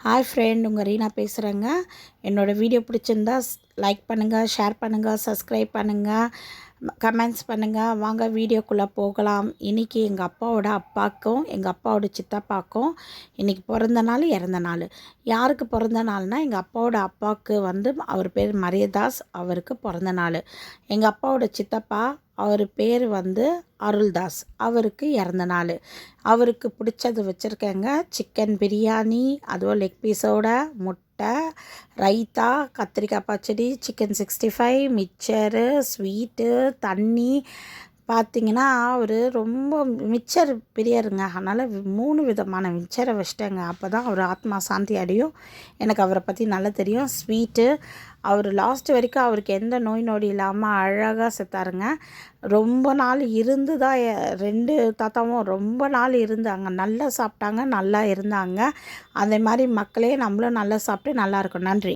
Hi friend, உங்கள் ரீனா பேசுகிறேங்க. என்னோடய வீடியோ பிடிச்சிருந்தா லைக் பண்ணுங்கள், ஷேர் பண்ணுங்கள், சப்ஸ்கிரைப் பண்ணுங்கள், கமெண்ட்ஸ் பண்ணுங்கள். வாங்க வீடியோக்குள்ளே போகலாம். இன்றைக்கி எங்கள் அப்பாவோட அப்பாவுக்கும் எங்கள் அப்பாவோட சித்தப்பாவுக்கும் இன்றைக்கி பிறந்த நாள், இறந்த நாள். யாருக்கு பிறந்த நாள்னால் எங்கள் அப்பாவோட அப்பாவுக்கு அவர் பேர் மரியதாஸ், அவருக்கு பிறந்த நாள். எங்கள் அப்பாவோட சித்தப்பா அவர் பேர் அருள்தாஸ், அவருக்கு இறந்த நாள். அவருக்கு பிடிச்சது வச்சுருக்கேங்க. சிக்கன் பிரியாணி, அதுவும் லெக் பீஸோட, முட்டை, ரைத்தா, கத்திரிக்காய் பச்சடி, சிக்கன் 65, மிக்சரு, ஸ்வீட்டு, தண்ணி. பார்த்திங்கன்னா அவர் ரொம்ப மிக்சர் பிரியருங்க. அதனால் 3 விதமான மிக்சரை வச்சிட்டேங்க. அப்போ தான் அவர் ஆத்மா சாந்தி அடையும். எனக்கு அவரை பற்றி நல்லா தெரியும். ஸ்வீட்டு, அவர் லாஸ்ட் வரைக்கும் அவருக்கு எந்த நோய் நொடி இல்லாமல் அழகாக செத்தாருங்க. ரொம்ப நாள் இருந்து தான் 2 தாத்தாவும் ரொம்ப நாள் இருந்தாங்க. நல்லா சாப்பிட்டாங்க, நல்லா இருந்தாங்க. அதே மாதிரி மக்களே நம்மளும் நல்லா சாப்பிட்டு நல்லா இருக்கும். நன்றி.